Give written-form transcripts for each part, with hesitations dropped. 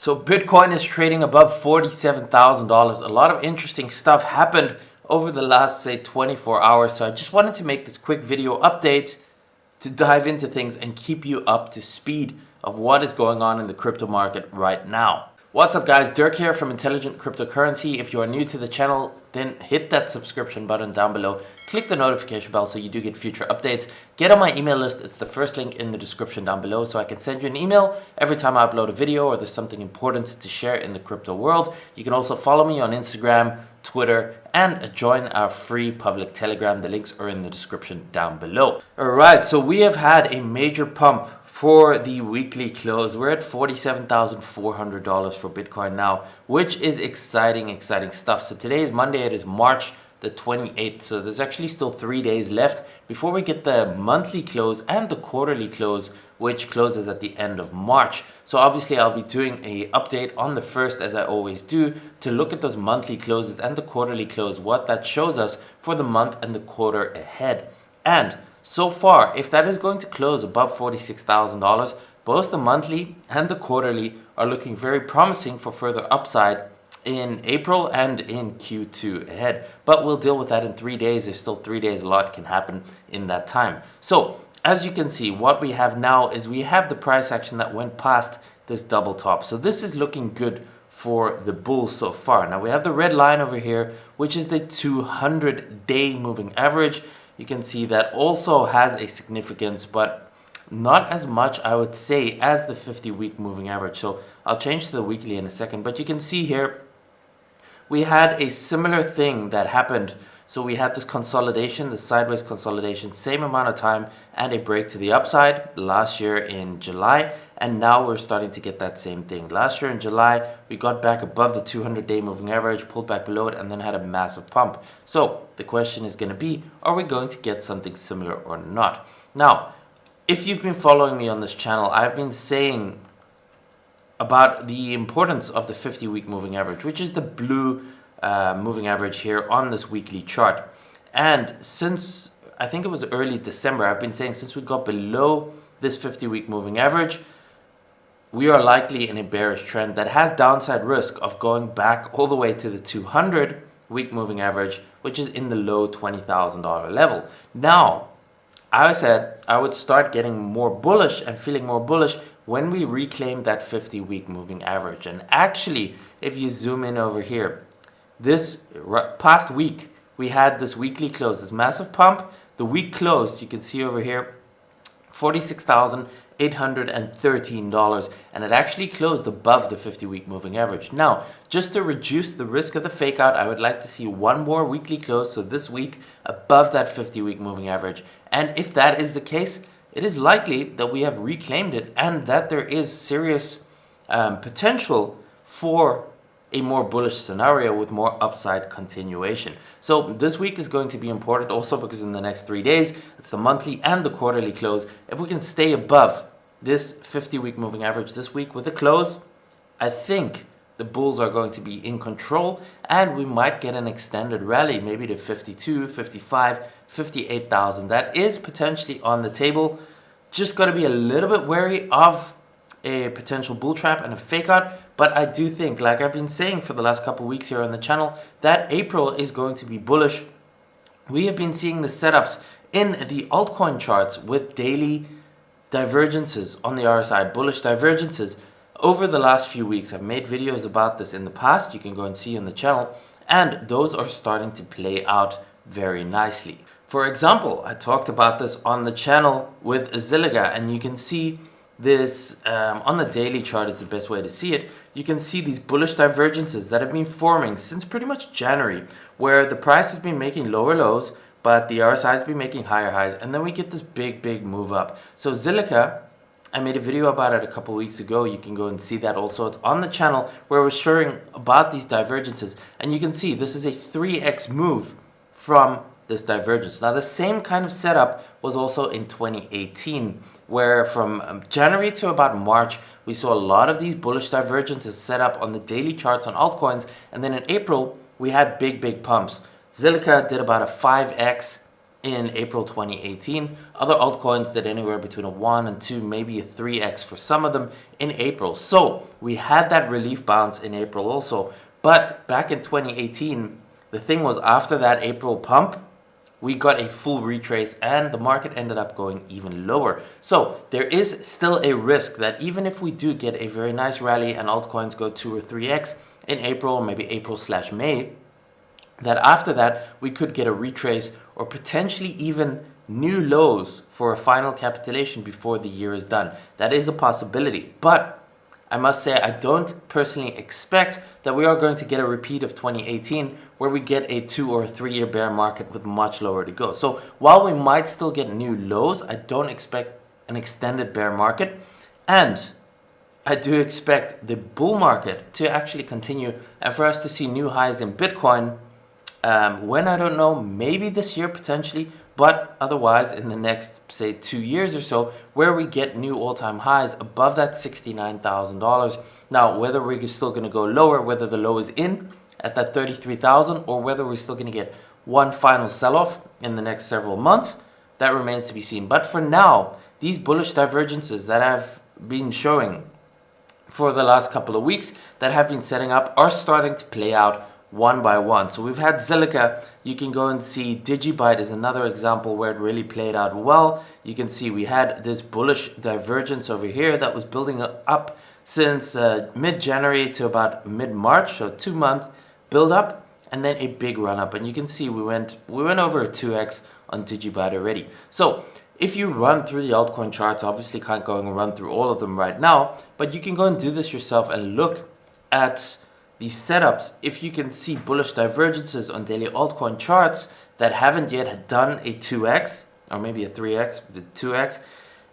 So Bitcoin is trading above $47,000. A lot of interesting stuff happened over the last, say, 24 hours. So I just wanted to make this quick video update to dive into things and keep you up to speed of what is going on in the crypto market right now. What's up, guys? Dirk here from Intelligent Cryptocurrency. If you are new to the channel, then hit that subscription button down below. Click the notification bell so you do get future updates. Get on my email list. It's the first link in the description down below, so I can send you an email every time I upload a video or there's something important to share in the crypto world. You can also follow me on Instagram, Twitter, and join our free public Telegram. The links are in the description down below. All right, so we have had a major pump for the weekly close. We're at $47,400 for Bitcoin now, which is exciting stuff. So today is Monday. It is March the 28th. So there's actually still 3 days left before we get the monthly close and the quarterly close, which closes at the end of March. So obviously I'll be doing a update on the first, as I always do, to look at those monthly closes and the quarterly close, what that shows us for the month and the quarter ahead. And so far, if that is going to close above $46,000, both the monthly and the quarterly are looking very promising for further upside in April and in Q2 ahead. But we'll deal with that in 3 days. There's still 3 days. A lot can happen in that time. So as you can see, what we have now is we have the price action that went past this double top. So this is looking good for the bulls so far. Now we have the red line over here, which is the 200-day moving average. You can see that also has a significance, but not as much, I would say, as the 50-week moving average. So I'll change to the weekly in a second, but you can see here we had a similar thing that happened. So we had this consolidation, the sideways consolidation, same amount of time, and a break to the upside last year in July. And now we're starting to get that same thing. Last year in July, we got back above the 200-day moving average, pulled back below it, and then had a massive pump. So the question is going to be, are we going to get something similar or not? Now, if you've been following me on this channel, I've been saying about the importance of the 50-week moving average, which is the blue moving average here on this weekly chart. And since I think it was early December, I've been saying since we got below this 50-week moving average, we are likely in a bearish trend that has downside risk of going back all the way to the 200-week moving average, which is in the low $20,000 level. Now, I said I would start getting more bullish and feeling more bullish when we reclaim that 50-week moving average. And actually, if you zoom in over here, this past week, we had this weekly close, this massive pump. The week closed, you can see over here, $46,813, and it actually closed above the 50-week moving average. Now, just to reduce the risk of the fake out, I would like to see one more weekly close, so this week above that 50-week moving average. And if that is the case, it is likely that we have reclaimed it and that there is serious potential for a more bullish scenario with more upside continuation. So this week is going to be important also because in the next 3 days, it's the monthly and the quarterly close. If we can stay above this 50-week moving average this week with a close, I think the bulls are going to be in control and we might get an extended rally, maybe to 52, 55, 58,000. That is potentially on the table. Just got to be a little bit wary of a potential bull trap and a fake out. But I do think, like I've been saying for the last couple of weeks here on the channel, that April is going to be bullish. We have been seeing the setups in the altcoin charts with daily divergences on the RSI, bullish divergences over the last few weeks. I've made videos about this in the past. You can go and see on the channel. And those are starting to play out very nicely. For example, I talked about this on the channel with Zilliga, and you can see this on the daily chart is the best way to see it. You can see these bullish divergences that have been forming since pretty much January, where the price has been making lower lows, but the RSI has been making higher highs, and then we get this big move up. So Zilliga, I made a video about it a couple weeks ago. You can go and see that also. It's on the channel where we're sharing about these divergences, and you can see this is a 3x move from this divergence. Now, the same kind of setup was also in 2018, where from January to about March, we saw a lot of these bullish divergences set up on the daily charts on altcoins. And then in April, we had big pumps. Zilliga did about a 5x in April 2018. Other altcoins did anywhere between a 1 and 2, maybe a 3x for some of them in April. So we had that relief bounce in April also. But back in 2018, the thing was, after that April pump, we got a full retrace and the market ended up going even lower. So there is still a risk that even if we do get a very nice rally and altcoins go 2 or 3x in April, maybe April/May, that after that we could get a retrace or potentially even new lows for a final capitulation before the year is done. That is a possibility, but I must say I don't personally expect that we are going to get a repeat of 2018 where we get a 2 or 3 year bear market with much lower to go. So while we might still get new lows, I don't expect an extended bear market, and I do expect the bull market to actually continue and for us to see new highs in Bitcoin. When, I don't know, maybe this year potentially, but otherwise in the next, say, 2 years or so, where we get new all-time highs above that $69,000. Now, whether we're still going to go lower, whether the low is in at that 33,000, or whether we're still going to get one final sell-off in the next several months, that remains to be seen. But for now, these bullish divergences that I've been showing for the last couple of weeks, that have been setting up, are starting to play out one by one. So we've had Zilliqa. You can go and see DigiByte is another example where it really played out well. You can see we had this bullish divergence over here that was building up since mid-January to about mid-March, so 2 month build up, and then a big run up. And you can see we went over a 2x on DigiByte already. So if you run through the altcoin charts, obviously can't go and run through all of them right now, but you can go and do this yourself and look at these setups. If you can see bullish divergences on daily altcoin charts that haven't yet done a 2x or maybe a 3x, the 2x,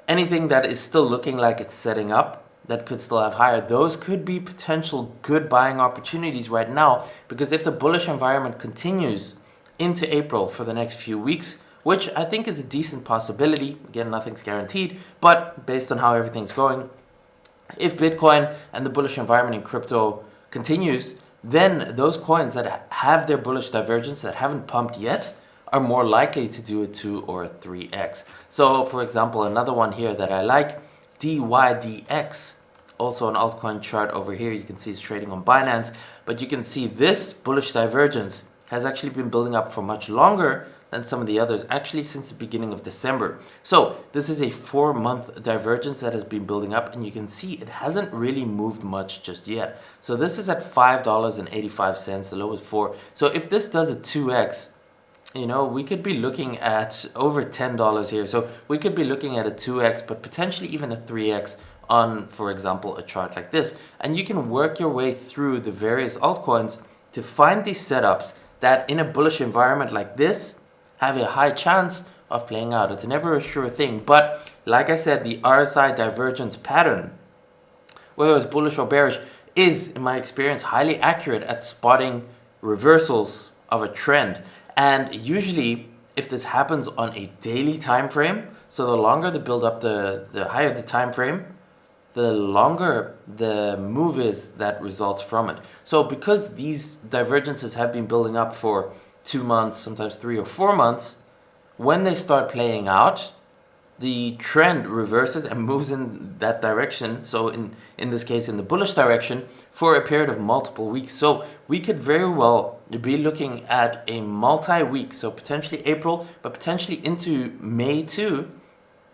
anything that is still looking like it's setting up that could still have higher, those could be potential good buying opportunities right now, because if the bullish environment continues into April for the next few weeks, which I think is a decent possibility, again, nothing's guaranteed, but based on how everything's going, if Bitcoin and the bullish environment in crypto continues, then those coins that have their bullish divergence that haven't pumped yet are more likely to do a 2 or a 3x. So for example, another one here that I like, DYDX, also an altcoin chart over here. You can see it's trading on Binance, but you can see this bullish divergence has actually been building up for much longer than some of the others, actually since the beginning of December. So this is a 4-month divergence that has been building up, and you can see it hasn't really moved much just yet. So this is at $5.85, the low is 4. So if this does a 2x, you know, we could be looking at over $10 here. So we could be looking at a 2x, but potentially even a 3x on, for example, a chart like this. And you can work your way through the various altcoins to find these setups that in a bullish environment like this have a high chance of playing out. It's never a sure thing, but like I said, the RSI divergence pattern, whether it's bullish or bearish, is, in my experience, highly accurate at spotting reversals of a trend. And usually, if this happens on a daily time frame, so the longer the build up, the higher the time frame, the longer the move is that results from it. So because these divergences have been building up for 2 months, sometimes 3 or 4 months, when they start playing out, the trend reverses and moves in that direction. So in this case, in the bullish direction for a period of multiple weeks. So we could very well be looking at a multi-week, so potentially April, but potentially into May too,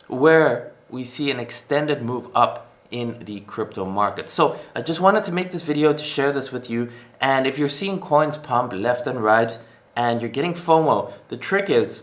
where we see an extended move up in the crypto market. So I just wanted to make this video to share this with you. And if you're seeing coins pump left and right and you're getting FOMO, the trick is,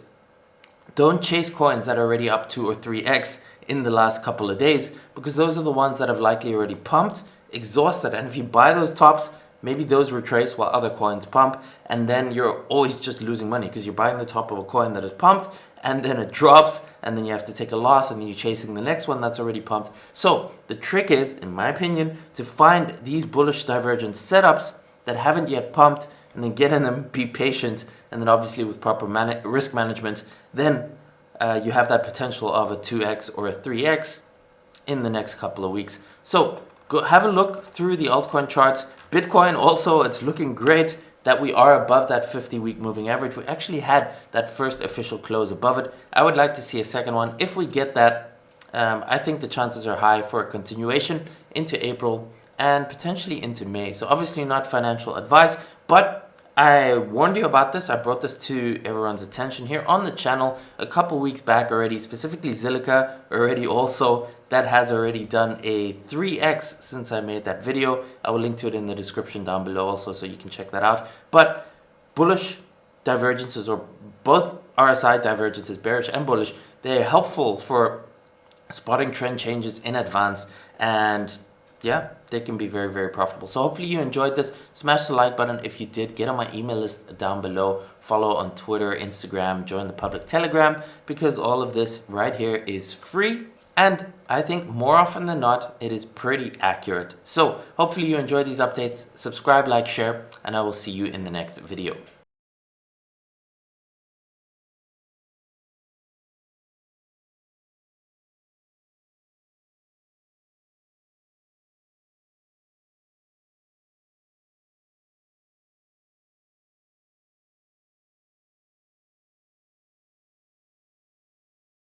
don't chase coins that are already up 2 or 3x in the last couple of days, because those are the ones that have likely already pumped, exhausted. And if you buy those tops, maybe those retrace while other coins pump, and then you're always just losing money because you're buying the top of a coin that is pumped and then it drops, and then you have to take a loss, and then you're chasing the next one that's already pumped. So the trick is, in my opinion, to find these bullish divergence setups that haven't yet pumped, and then get in them, be patient, and then obviously with proper risk management, then you have that potential of a 2x or a 3x in the next couple of weeks. So go have a look through the altcoin charts. Bitcoin also, it's looking great. that we are above that 50-week moving average. We actually had that first official close above it. I would like to see a second one. If we get that, I think the chances are high for a continuation into April and potentially into May. So obviously not financial advice, but I warned you about this. I brought this to everyone's attention here on the channel a couple weeks back already, specifically Zilliqa already also. That has already done a 3x since I made that video. I will link to it in the description down below also, so you can check that out. But bullish divergences, or both RSI divergences, bearish and bullish, they're helpful for spotting trend changes in advance, and yeah, they can be very, very profitable. So hopefully you enjoyed this. Smash the like button if you did. Get on my email list down below. Follow on Twitter, Instagram, join the public Telegram, because all of this right here is free. And I think more often than not, it is pretty accurate. So hopefully you enjoy these updates. Subscribe, like, share, and I will see you in the next video.